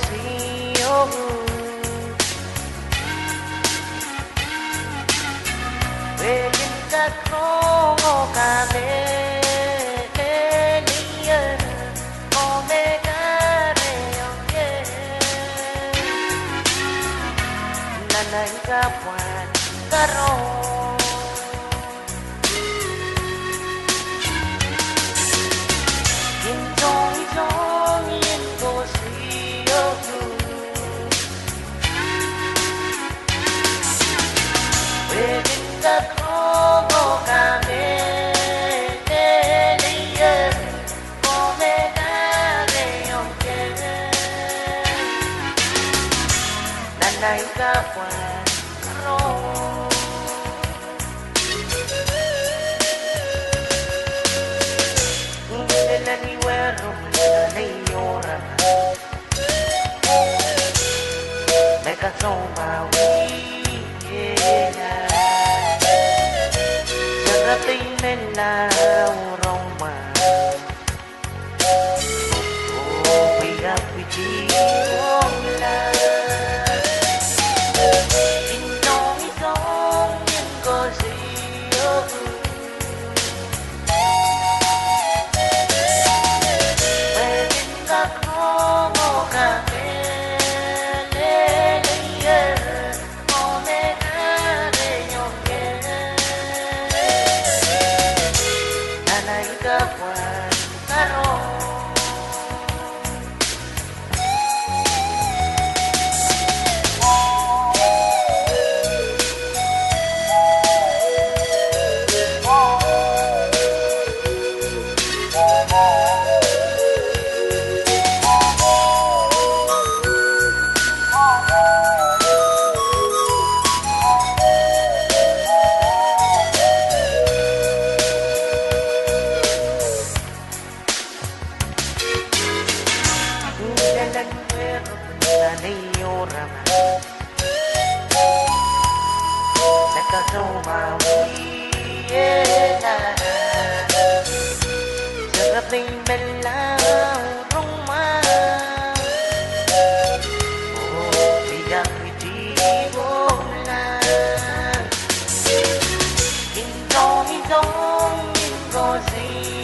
sa'yo. Pwedeng kakrong o kami Liyan o megareong Nanay kapuan karon Intong-intong yin ko sa'yo. Pwedeng kakrong o kami Liyan o megareong Nanay kapuan karon Naniwero na iora Meka somawi Sarapin nila uroma Oh, piyapiti wala Inong-itong yan ko sa'yo. Sarapin melang rumah Oh, tidak bola Intong-intong ko sa'yo.